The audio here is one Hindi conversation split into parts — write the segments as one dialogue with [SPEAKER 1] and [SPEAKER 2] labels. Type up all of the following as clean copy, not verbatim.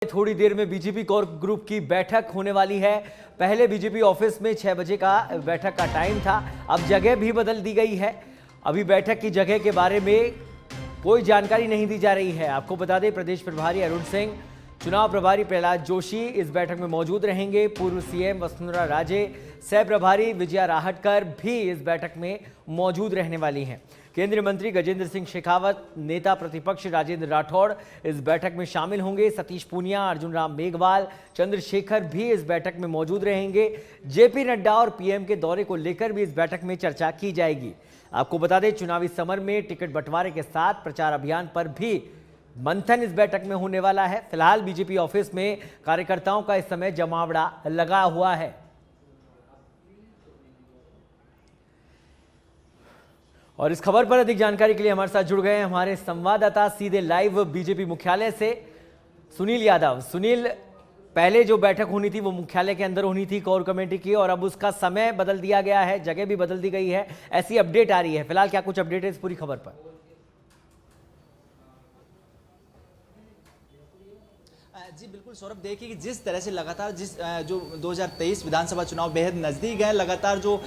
[SPEAKER 1] थोड़ी देर में बीजेपी कोर ग्रुप की बैठक होने वाली है। पहले बीजेपी ऑफिस में 6 बजे का बैठक का टाइम था, अब जगह भी बदल दी गई है। अभी बैठक की जगह के बारे में कोई जानकारी नहीं दी जा रही है। आपको बता दें, प्रदेश प्रभारी अरुण सिंह, चुनाव प्रभारी प्रहलाद जोशी इस बैठक में मौजूद रहेंगे। पूर्व सीएम वसुंधरा राजे, सह प्रभारी विजया राहटकर भी इस बैठक में मौजूद रहने वाली हैं। केंद्रीय मंत्री गजेंद्र सिंह शेखावत, नेता प्रतिपक्ष राजेंद्र राठौड़ इस बैठक में शामिल होंगे। सतीश पूनिया, अर्जुन राम मेघवाल, चंद्रशेखर भी इस बैठक में मौजूद रहेंगे। जेपी नड्डा और पीएम के दौरे को लेकर भी इस बैठक में चर्चा की जाएगी। आपको बता दें, चुनावी समर में टिकट बंटवारे के साथ प्रचार अभियान पर भी मंथन इस बैठक में होने वाला है। फिलहाल बीजेपी ऑफिस में कार्यकर्ताओं का इस समय जमावड़ा लगा हुआ है। और इस खबर पर अधिक जानकारी के लिए हमारे साथ जुड़ गए हैं हमारे संवाददाता सीधे लाइव बीजेपी मुख्यालय से सुनील यादव। सुनील, पहले जो बैठक होनी थी वो मुख्यालय के अंदर होनी थी कोर कमेटी की, और अब उसका समय बदल दिया गया है, जगह भी बदल दी गई है, ऐसी अपडेट आ रही है। फिलहाल क्या कुछ अपडेट है इस पूरी खबर पर?
[SPEAKER 2] जी बिल्कुल सौरभ, देखिए कि जिस तरह से लगातार जो 2023 विधानसभा चुनाव बेहद नजदीक है, लगातार जो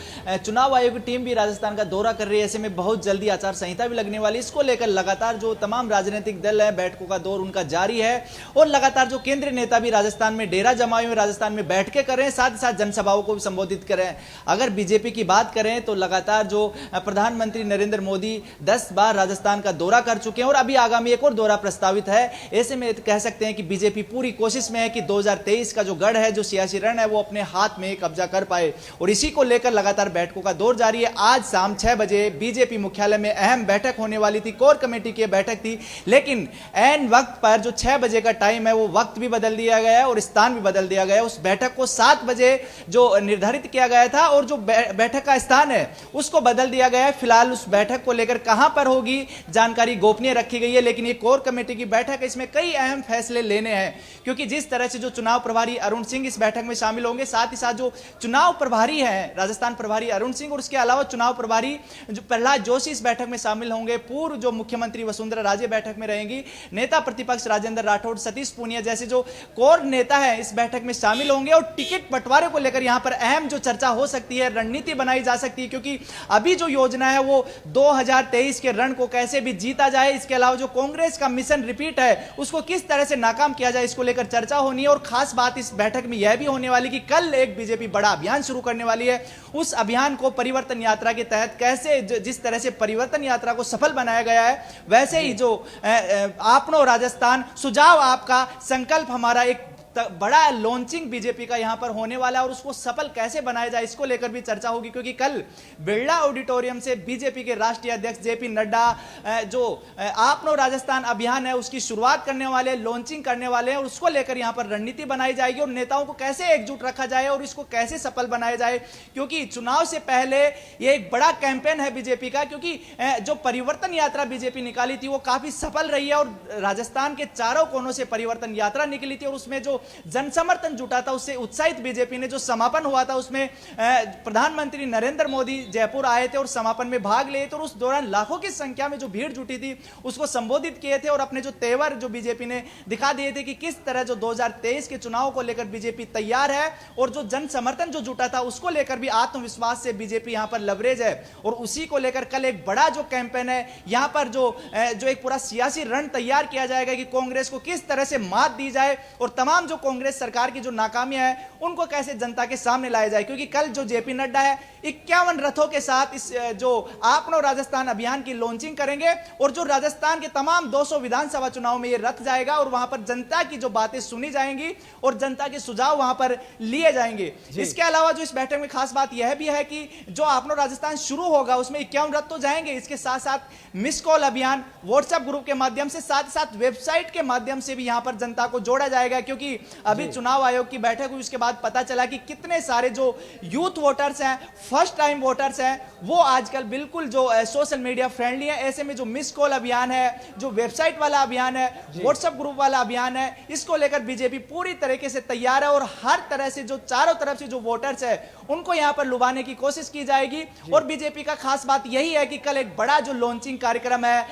[SPEAKER 2] चुनाव आयोग की टीम भी राजस्थान का दौरा कर रही है, ऐसे में बहुत जल्दी आचार संहिता भी लगने वाली है। इसको लेकर लगातार जो तमाम राजनीतिक दल है, बैठकों का दौर उनका जारी है, और लगातार जो केंद्रीय नेता भी राजस्थान में डेरा जमाए हुए राजस्थान में बैठकें कर रहे हैं, साथ ही साथ जनसभाओं को भी संबोधित कर रहे हैं। अगर बीजेपी की बात करें तो लगातार जो प्रधानमंत्री नरेंद्र मोदी 10 बार राजस्थान का दौरा कर चुके हैं और अभी आगामी एक और दौरा प्रस्तावित है। ऐसे में कह सकते हैं कि बीजेपी पूरी कोशिश में है कि 2023 का जो गढ़ है, जो सियासी रण है, वो अपने हाथ में कब्जा कर पाए, और इसी को लेकर लगातार बैठकों का दौर जारी है। आज शाम 6 बजे बीजेपी मुख्यालय में अहम बैठक होने वाली थी, कोर कमेटी की बैठक थी, लेकिन ऐन वक्त पर जो 6 बजे का टाइम है वो वक्त भी बदल दिया गया है और स्थान भी बदल दिया गया है। उस बैठक को 7 बजे जो निर्धारित किया गया था और जो बैठक का स्थान है उसको बदल दिया गया है। फिलहाल उस बैठक को लेकर कहां पर होगी जानकारी गोपनीय रखी गई है, लेकिन ये कोर कमेटी की बैठक है, इसमें कई अहम फैसले लेने हैं, क्योंकि जिस तरह से जो चुनाव प्रभारी अरुण सिंह इस बैठक में शामिल होंगे, साथ ही साथ जो चुनाव प्रभारी हैं राजस्थान प्रभारी अरुण सिंह, और उसके अलावा चुनाव प्रभारी जो प्रहलाद जोशी इस बैठक में शामिल होंगे। पूर्व जो मुख्यमंत्री वसुंधरा राजे बैठक में रहेंगी। नेता प्रतिपक्ष राजेंद्र राठौड़, सतीश पूनिया जैसे जो कोर नेता है इस बैठक में शामिल होंगे, और टिकट बंटवारे को लेकर यहां पर अहम जो चर्चा हो सकती है, रणनीति बनाई जा सकती है, क्योंकि अभी जो योजना है वो 2023 के रण को कैसे भी जीता जाए, इसके अलावा जो कांग्रेस का मिशन रिपीट है उसको किस तरह से नाकाम किया जाए, इसको लेकर चर्चा होनी है। और खास बात इस बैठक में यह भी होने वाली कि कल एक बीजेपी बड़ा अभियान शुरू करने वाली है। उस अभियान को परिवर्तन यात्रा के तहत कैसे, जिस तरह से परिवर्तन यात्रा को सफल बनाया गया है, वैसे ही जो आपनो राजस्थान सुझाव आपका संकल्प हमारा एक बड़ा लॉन्चिंग बीजेपी का यहां पर होने वाला है, और उसको सफल कैसे बनाया जाए इसको लेकर भी चर्चा होगी, क्योंकि कल बिरला ऑडिटोरियम से बीजेपी के राष्ट्रीय अध्यक्ष जेपी नड्डा जो आपनो राजस्थान अभियान है उसकी शुरुआत करने वाले, लॉन्चिंग करने वाले हैं, और उसको लेकर यहां पर रणनीति बनाई जाएगी और नेताओं को कैसे एकजुट रखा जाए और इसको कैसे सफल बनाया जाए, क्योंकि चुनाव से पहले यह एक बड़ा कैंपेन है बीजेपी का, क्योंकि जो परिवर्तन यात्रा बीजेपी निकाली थी वो काफी सफल रही है, और राजस्थान के चारों कोनों से परिवर्तन यात्रा निकली थी, और उसमें जो जन समर्थन जुटा था उससे उत्साहित बीजेपी ने, जो समापन हुआ था उसमें प्रधानमंत्री नरेंद्र मोदी जयपुर आए थे और समापन में भाग लिए थे, और उस दौरान लाखों की संख्या में जो भीड़ जुटी थी उसको संबोधित किए थे, और अपने जो तेवर जो बीजेपी ने दिखा दिए थे कि किस तरह जो 2023 के चुनाव को लेकर बीजेपी तैयार है, और जो जन समर्थन जो जुटा था उसको लेकर भी आत्मविश्वास से बीजेपी यहां पर लवरेज है, और उसी को लेकर कल एक बड़ा जो कैंपेन है यहां पर जो एक पूरा सियासी रण तैयार किया जाएगा कि कांग्रेस को किस तरह से मात दी जाए, और तमाम जो कांग्रेस सरकार की जो नाकामियां है उनको कैसे जनता के सामने लाया जाए, क्योंकि कल जो जेपी नड्डा है 51 रथों के साथ इस जो आपनो राजस्थान अभियान की लॉन्चिंग करेंगे, और जो राजस्थान के तमाम 200 विधानसभा चुनाव में ये रथ जाएगा, और वहां पर जनता की जो बातें सुनी जाएंगी और जनता के सुझाव वहां पर लिए जाएंगे। इसके अलावा जो इस बैठक में खास बात यह भी है कि जो आपनो राजस्थान शुरू होगा उसमें 51 रथ तो जाएंगे, इसके साथ साथ मिस कॉल अभियान, व्हाट्सएप ग्रुप के माध्यम से, साथ साथ वेबसाइट के माध्यम से भी यहां पर जनता को जोड़ा जाएगा, क्योंकि अभी चुनाव आयोग की बैठक हुई, उसके बाद पता चला कि कितने सारे जो यूथ वोटर्स हैं, फर्स्ट टाइम वोटर्स हैं, वो आजकल बिल्कुल जो सोशल मीडिया फ्रेंडली है। ऐसे में जो मिस कॉल अभियान है, जो वेबसाइट वाला अभियान है, व्हाट्सएप ग्रुप वाला अभियान है, इसको लेकर बीजेपी पूरी तरीके से तैयार है और हर तरह से जो चारों तरफ से जो वोटर्स है उनको यहां पर लुभाने की कोशिश की जाएगी। और बीजेपी का खास बात यही है कि कल एक बड़ा जो लॉन्चिंग कार्यक्रम है,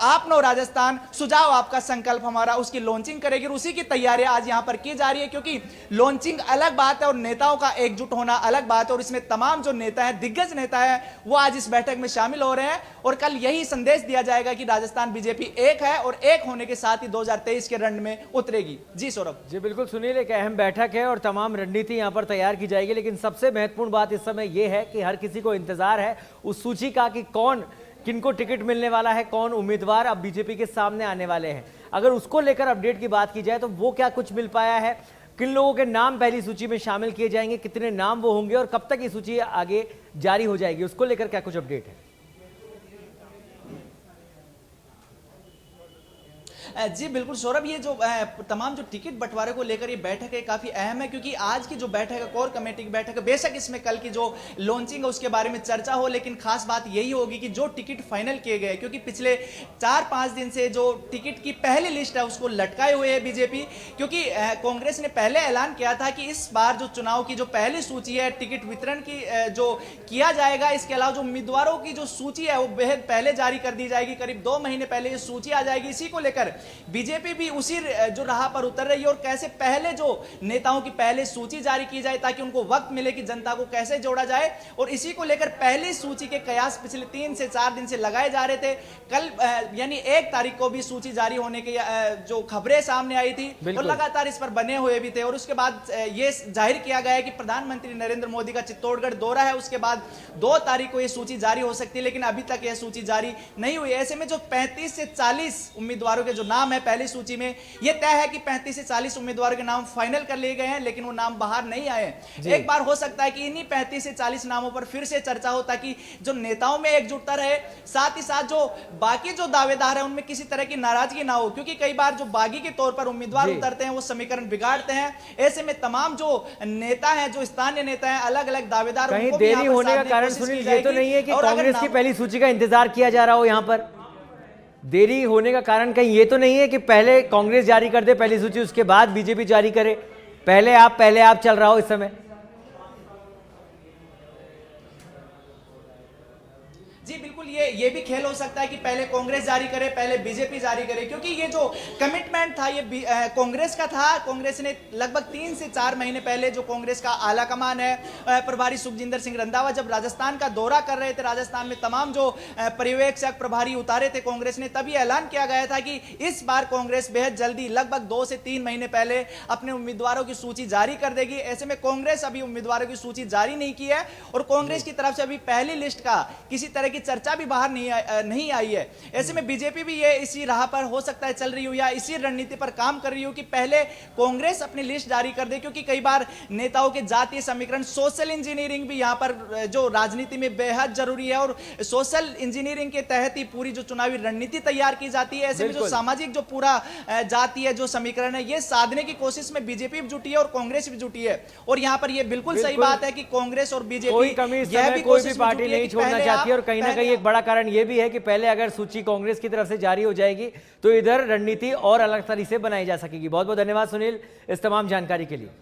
[SPEAKER 2] आप नो राजस्थान सुझाव आपका संकल्प हमारा, उसकी लॉन्चिंग करेगी और उसी की तैयारियां आज यहां पर की जा रही है। क्योंकि लॉन्चिंग अलग बात है और नेताओं का एकजुट होना अलग बात है, और इसमें तमाम जो नेता हैं, दिग्गज नेता हैं, वो आज इस बैठक में शामिल हो रहे हैं और कल यही संदेश दिया जाएगा कि राजस्थान बीजेपी एक है और एक होने के साथ ही 2023 के रण में उतरेगी। जी सौरभ।
[SPEAKER 1] जी बिल्कुल सुनील, एक अहम बैठक है और तमाम रणनीति यहां पर तैयार की जाएगी, लेकिन सबसे महत्वपूर्ण बात इस समय यह है कि हर किसी को इंतजार है उस सूची का कि कौन किनको टिकट मिलने वाला है, कौन उम्मीदवार अब बीजेपी के सामने आने वाले हैं। अगर उसको लेकर अपडेट की बात की जाए तो वो क्या कुछ मिल पाया है, किन लोगों के नाम पहली सूची में शामिल किए जाएंगे, कितने नाम वो होंगे और कब तक ये सूची आगे जारी हो जाएगी, उसको लेकर क्या कुछ अपडेट है?
[SPEAKER 2] जी बिल्कुल सौरभ, ये जो तमाम जो टिकट बंटवारे को लेकर ये बैठक है काफी अहम है, क्योंकि आज की जो बैठक है कोर कमेटी की बैठक है, बेशक इसमें कल की जो लॉन्चिंग है उसके बारे में चर्चा हो, लेकिन खास बात यही होगी कि जो टिकट फाइनल किए गए, क्योंकि पिछले 4-5 दिन से जो टिकट की पहली लिस्ट है उसको लटकाए हुए है बीजेपी, क्योंकि कांग्रेस ने पहले ऐलान किया था कि इस बार जो चुनाव की जो पहली सूची है टिकट वितरण की जो किया जाएगा, इसके अलावा जो उम्मीदवारों की जो सूची है वो बेहद पहले जारी कर दी जाएगी, करीब 2 महीने पहले ये सूची आ जाएगी। इसी को लेकर बीजेपी भी उसी जो राह पर उतर रही है और कैसे पहले जो नेताओं की पहले सूची जारी की जाए ताकि उनको वक्त मिले कि जनता को कैसे जोड़ा जाए, और इसी को लेकर पहली सूची के कयास पिछले 3 से 4 दिन से लगाए जा रहे थे। कल यानी 1 तारीख को भी सूची जारी होने की जो खबरें सामने आई थी और लगातार इस पर बने हुए भी थे, और उसके बाद ये जाहिर किया गया है कि प्रधानमंत्री नरेंद्र मोदी का चित्तौड़गढ़ दौरा है, उसके बाद 2 तारीख को यह सूची जारी हो सकती है, लेकिन अभी तक यह सूची जारी नहीं हुई। ऐसे में जो 35 से 40 उम्मीदवारों के जो नाम है पहली सूची में, यह तय है कि 35 से 40 उम्मीदवारों के नाम फाइनल कर लिए गए हैं, लेकिन वो नाम बाहर नहीं आए। एक बार हो सकता है कि इन्हीं 35 से 40 नामों पर फिर से चर्चा हो ताकि जो नेताओं में एकजुटता रहे, साथ ही साथ जो बाकी जो दावेदार है उनमें किसी तरह की नाराजगी ना हो, क्योंकि कई बार जो बागी के तौर पर उम्मीदवार उतरते हैं वो समीकरण बिगाड़ते हैं। ऐसे में तमाम जो नेता हैं, जो स्थानीय नेता हैं, अलग अलग दावेदार,
[SPEAKER 1] कहीं देरी होने का कारण सुनील ये तो नहीं है कि कांग्रेस की पहली सूची का इंतजार किया जा रहा हो, यहां पर देरी होने का कारण कहीं ये तो नहीं है कि पहले कांग्रेस जारी कर दे पहली सूची उसके बाद बीजेपी जारी करे, पहले आप चल रहा हो इस समय?
[SPEAKER 2] जी बिल्कुल, ये भी खेल हो सकता है कि पहले कांग्रेस जारी करे, पहले बीजेपी जारी करे, क्योंकि ये जो कमिटमेंट था ये कांग्रेस का था। कांग्रेस ने लगभग 3 से 4 महीने पहले जो कांग्रेस का आला कमान है, प्रभारी सुखजिंदर सिंह रंधावा जब राजस्थान का दौरा कर रहे थे, राजस्थान में तमाम जो पर्यवेक्षक प्रभारी उतारे थे कांग्रेस ने, तभी ऐलान किया गया था कि इस बार कांग्रेस बेहद जल्दी लगभग 2 से 3 महीने पहले अपने उम्मीदवारों की सूची जारी कर देगी। ऐसे में कांग्रेस अभी उम्मीदवारों की सूची जारी नहीं की है और कांग्रेस की तरफ से अभी पहली लिस्ट का किसी तरह की चर्चा भी बाहर नहीं आई है। ऐसे में बीजेपी भी ये इसी राह पर हो सकता है चल रही हो या इसी रणनीति पर काम कर रही हो कि पहले कांग्रेस अपनी लिस्ट जारी कर दे, क्योंकि कई बार नेताओं के जातीय समीकरण, सोशल इंजीनियरिंग भी यहां पर जो राजनीति में बेहद जरूरी है और सोशल इंजीनियरिंग के तहत ही पूरी जो चुनावी रणनीति तैयार की जाती है। ऐसे में जो सामाजिक जो पूरा जातीय जो समीकरण है ये साधने की कोशिश में बीजेपी भी जुटी है और कांग्रेस भी जुटी है, और यहां पर यह बिल्कुल सही बात है कि कांग्रेस और बीजेपी
[SPEAKER 1] कोई भी पार्टी नहीं छोड़ना चाहती, और कहीं ना कहीं एक बड़ा कारण यह भी है कि पहले अगर सूची कांग्रेस की तरफ से जारी हो जाएगी तो इधर रणनीति और अलग तरीके से बनाई जा सकेगी। बहुत बहुत धन्यवाद सुनील इस तमाम जानकारी के लिए।